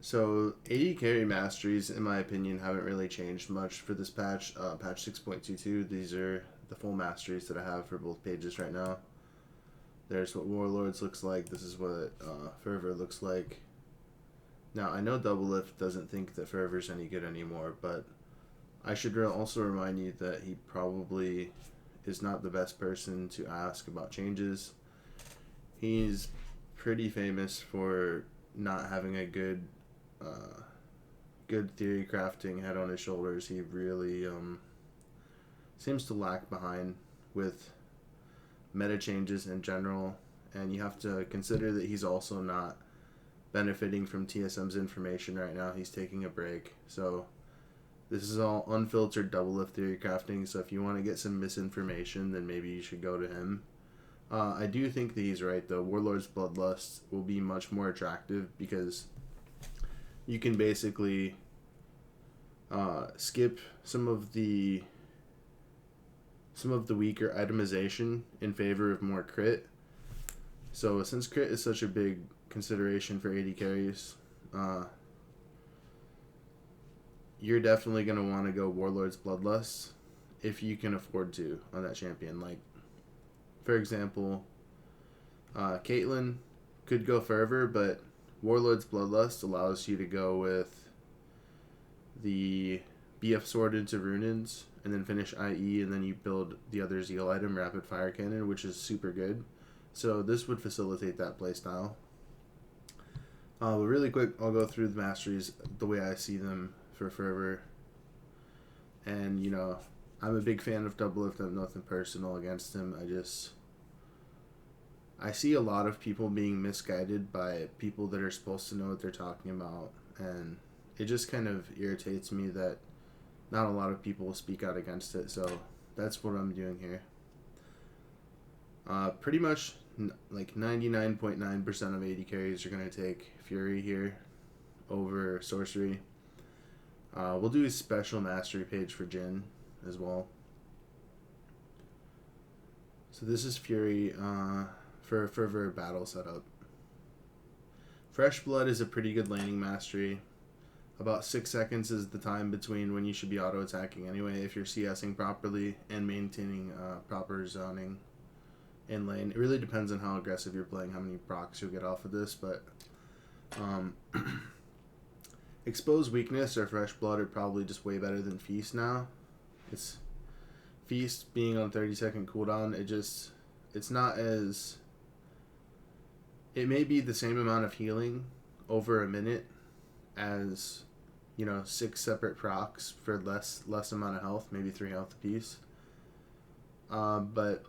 So 80 carry masteries, in my opinion, haven't really changed much for this patch. Patch 6.22. These are the full masteries that I have for both pages right now. There's what Warlords looks like. This is what Fervor looks like. Now I know Double Lift doesn't think that Fervor's any good anymore, but I should also remind you that he probably is not the best person to ask about changes. He's pretty famous for not having a good theory crafting head on his shoulders. He really seems to lag behind with meta changes in general, and you have to consider that he's also not benefiting from TSM's information right now. He's taking a break, so this is all unfiltered double lift theory crafting. So if you want to get some misinformation, then maybe you should go to him. I do think that he's right though. Warlord's Bloodlust will be much more attractive because you can basically skip some of the weaker itemization in favor of more crit. So since crit is such a big consideration for 80 carries, you're definitely going to want to go Warlord's Bloodlust if you can afford to on that champion. Like, for example, Caitlyn could go Fervor, but Warlord's Bloodlust allows you to go with the BF Sword into Runins and then finish IE, and then you build the other Zeal item, Rapid Fire Cannon, which is super good. So this would facilitate that playstyle. But really quick, I'll go through the masteries the way I see them for Fervor. And, you know, I'm a big fan of Double Lift. I have nothing personal against him. I see a lot of people being misguided by people that are supposed to know what they're talking about. And it just kind of irritates me that not a lot of people speak out against it. So that's what I'm doing here. Pretty much like 99.9% of 80 carries are going to take Fury here over Sorcery. We'll do a special mastery page for Jhin as well. So this is Fury for a Fervor battle setup. Fresh Blood is a pretty good laning mastery. About 6 seconds is the time between when you should be auto-attacking anyway if you're CSing properly and maintaining proper zoning in lane. It really depends on how aggressive you're playing, how many procs you'll get off of this, but Expose Weakness or Fresh Blood are probably just way better than Feast now. It's Feast being on 30-second cooldown, it's not as... It may be the same amount of healing over a minute as, you know, 6 separate procs for less amount of health, maybe 3 health apiece. But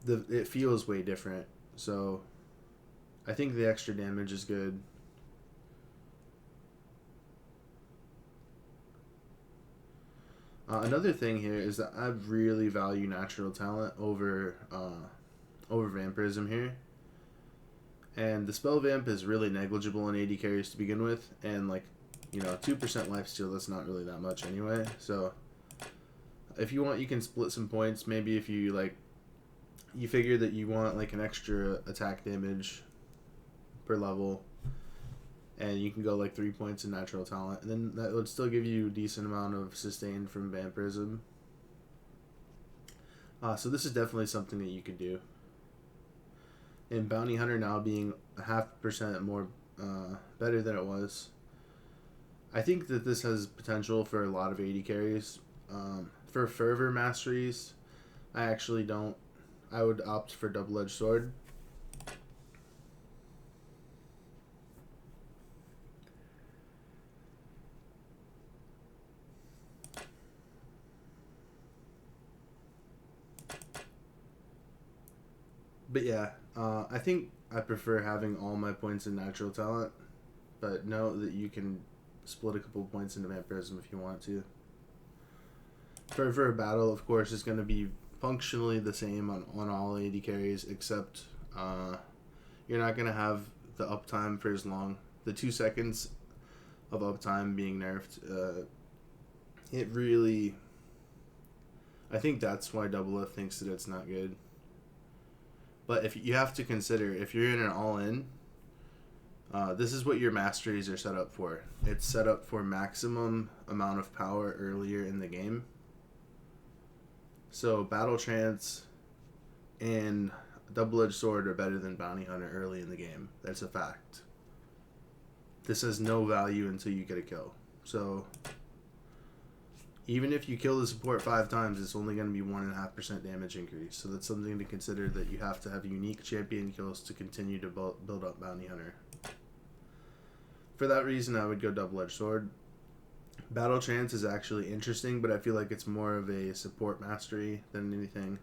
it feels way different. So I think the extra damage is good. Another thing here is that I really value natural talent over vampirism here. And the spell vamp is really negligible in 80 carries to begin with, and like, you know, 2% lifesteal, that's not really that much anyway. So if you want, you can split some points. Maybe if you like, you figure that you want like an extra attack damage per level, and you can go like 3 points in natural talent, and then that would still give you a decent amount of sustain from vampirism. So this is definitely something that you could do. And Bounty Hunter now being 0.5% more better than it was, I think that this has potential for a lot of 80 carries. For Fervor masteries, I actually don't. I would opt for Double-Edged Sword. But yeah, I think I prefer having all my points in natural talent, but know that you can split a couple points into vampirism if you want to. Fervor battle, of course, is going to be functionally the same on all 80 carries, except you're not going to have the uptime for as long. The 2 seconds of uptime being nerfed, it really... I think that's why Double F thinks that it's not good. But if you have to consider, if you're in an all-in, This is what your masteries are set up for. It's set up for maximum amount of power earlier in the game. So Battle Trance and Double-Edged Sword are better than Bounty Hunter early in the game. That's a fact. This has no value until you get a kill. So even if you kill the support 5 times, it's only going to be 1.5% damage increase. So that's something to consider, that you have to have unique champion kills to continue to build up Bounty Hunter. For that reason, I would go Double-Edged Sword. Battle Trance is actually interesting, but I feel like it's more of a support mastery than anything.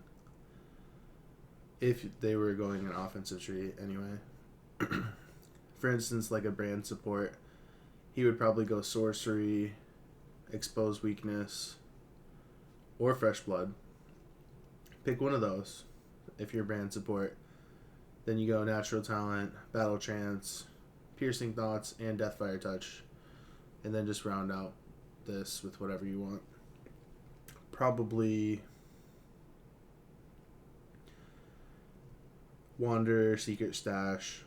If they were going an offensive tree anyway. For instance, like a brand support, he would probably go Sorcery, Expose Weakness, or Fresh Blood. Pick one of those if you're brand support. Then you go Natural Talent, Battle Trance, Piercing Thoughts, and Deathfire Touch. And then just round out this with whatever you want. Probably Wanderer, Secret Stash,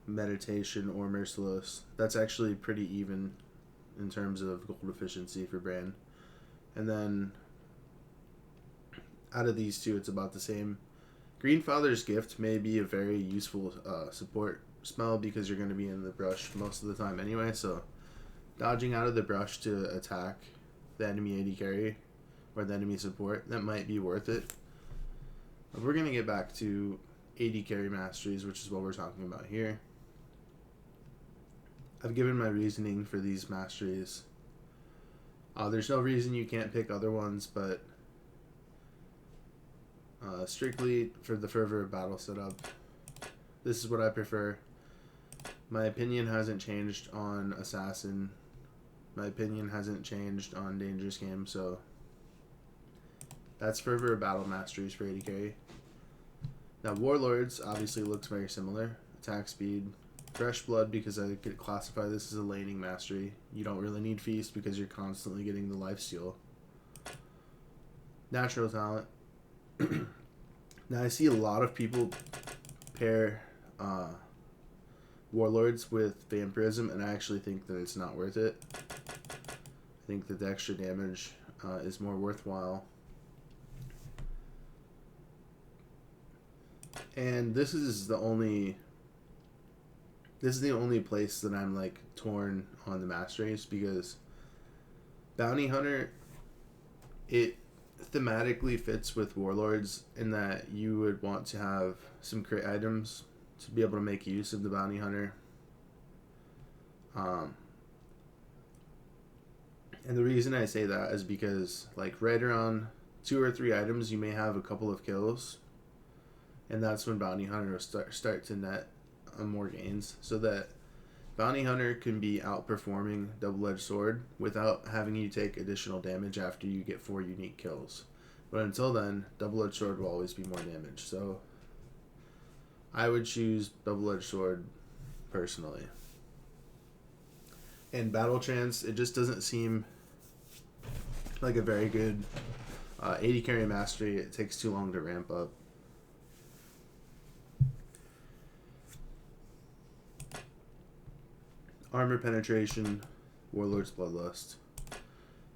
Meditation, or Merciless. That's actually pretty even in terms of gold efficiency for brand. And then out of these two, it's about the same. Greenfather's Gift may be a very useful support spell because you're going to be in the brush most of the time anyway, so dodging out of the brush to attack the enemy AD carry or the enemy support, that might be worth it. But we're going to get back to AD carry masteries, which is what we're talking about here. I've given my reasoning for these masteries. There's no reason you can't pick other ones, but strictly for the Fervor of Battle setup, this is what I prefer. My opinion hasn't changed on Assassin. My opinion hasn't changed on Dangerous Game, so that's Fervor of Battle masteries for AD carry. Now Warlords obviously looks very similar. Attack speed, Fresh Blood, because I could classify this as a laning mastery. You don't really need Feast because you're constantly getting the lifesteal. Natural Talent. Now I see a lot of people pair Warlords with Vampirism, and I actually think that it's not worth it. I think that the extra damage is more worthwhile. And this is the only place that I'm like torn on the masteries, because Bounty Hunter, it thematically fits with Warlords in that you would want to have some crit items to be able to make use of the Bounty Hunter. And the reason I say that is because like right around 2 or 3 items you may have a couple of kills, and that's when Bounty Hunter will start to net more gains, so that Bounty Hunter can be outperforming Double-Edged Sword without having you take additional damage after you get 4 unique kills. But until then, Double-Edged Sword will always be more damage. So I would choose Double-Edged Sword personally. And Battle Trance, it just doesn't seem like a very good AD carry mastery. It takes too long to ramp up. Armor Penetration, Warlord's Bloodlust.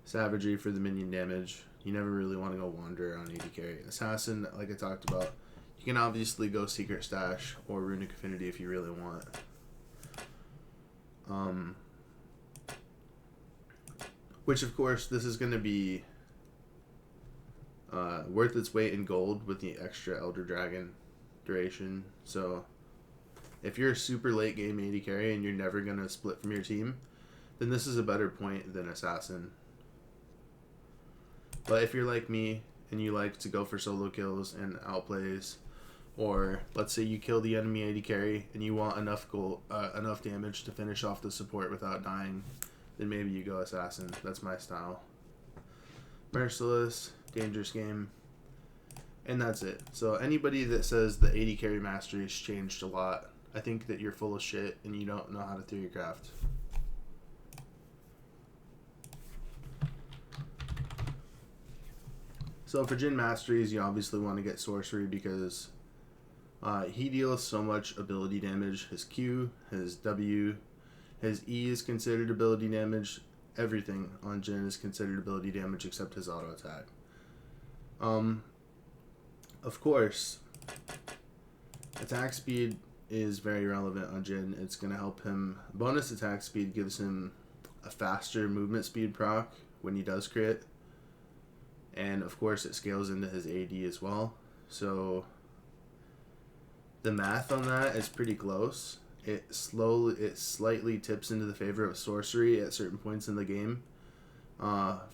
Savagery for the minion damage. You never really want to go Wanderer on AD carry. Assassin, like I talked about, you can obviously go Secret Stash or Runic Affinity if you really want. Which, of course, this is going to be worth its weight in gold with the extra Elder Dragon duration. So if you're a super late game AD carry and you're never going to split from your team, then this is a better point than Assassin. But if you're like me and you like to go for solo kills and outplays, or let's say you kill the enemy AD carry and you want enough damage to finish off the support without dying, then maybe you go Assassin. That's my style. Merciless, Dangerous Game, and that's it. So anybody that says the AD carry mastery has changed a lot, I think that you're full of shit and you don't know how to theorycraft. So for Jhin Masteries, you obviously want to get Sorcery because He deals so much ability damage. His Q, his W, his E is considered ability damage. Everything on Jin is considered ability damage except his auto attack. Of course, attack speed is very relevant on Jin. It's going to help him. Bonus attack speed gives him a faster movement speed proc when he does crit. And of course, it scales into his AD as well. So the math on that is pretty close. It slightly tips into the favor of sorcery at certain points in the game.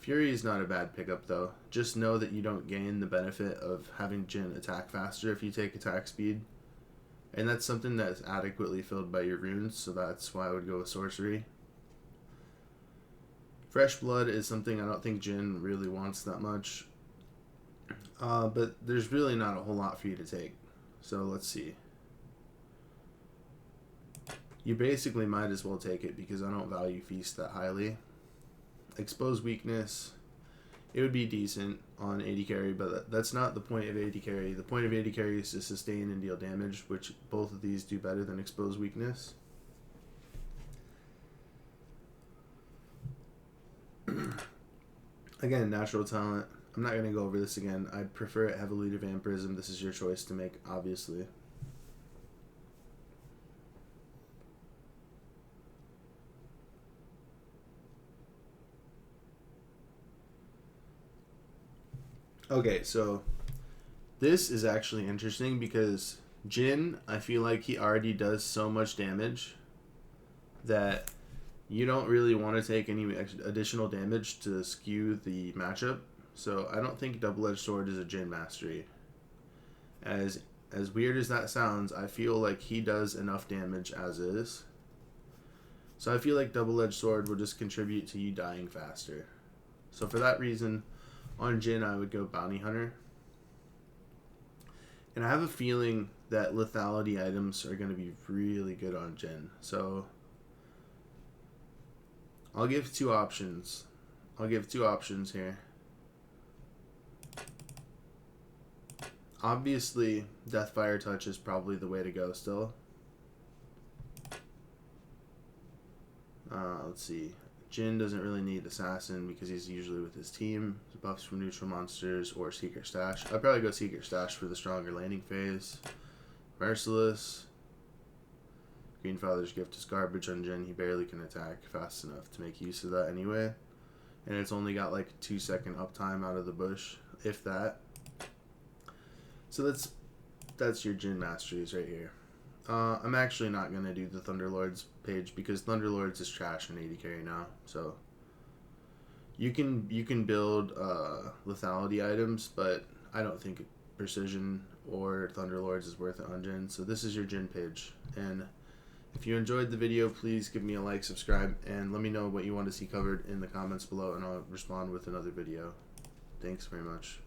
Fury is not a bad pickup though. Just know that you don't gain the benefit of having Jin attack faster if you take attack speed. And that's something that's adequately filled by your runes, so that's why I would go with sorcery. Fresh blood is something I don't think Jin really wants that much. But there's really not a whole lot for you to take. So let's see. You basically might as well take it because I don't value Feast that highly. Expose weakness, it would be decent on AD carry, but that's not the point of AD carry. The point of AD carry is to sustain and deal damage, which both of these do better than expose weakness. Again, natural talent. I'm not going to go over this again. I'd prefer it heavily to Vampirism. This is your choice to make, obviously. Okay, so this is actually interesting because Jin, I feel like he already does so much damage that you don't really want to take any additional damage to skew the matchup. So I don't think Double-Edged Sword is a Jin mastery. As weird as that sounds, I feel like he does enough damage as is. So I feel like Double-Edged Sword will just contribute to you dying faster. So for that reason, on Jin, I would go Bounty Hunter. And I have a feeling that lethality items are going to be really good on Jin. So I'll give two options. Here. Obviously, Deathfire Touch is probably the way to go still. Let's see. Jin doesn't really need Assassin because he's usually with his team. Buffs from neutral monsters or Secret Stash. I'd probably go Secret Stash for the stronger landing phase. Merciless. Greenfather's Gift is garbage on Jin. He barely can attack fast enough to make use of that anyway. And it's only got like 2-second uptime out of the bush, if that. So that's your Jin Masteries right here. I'm actually not going to do the Thunderlords page because Thunderlords is trash in AD carry now. So you can build lethality items, but I don't think Precision or Thunderlords is worth it on Jin. So this is your Jin page. And if you enjoyed the video, please give me a like, subscribe, and let me know what you want to see covered in the comments below, and I'll respond with another video. Thanks very much.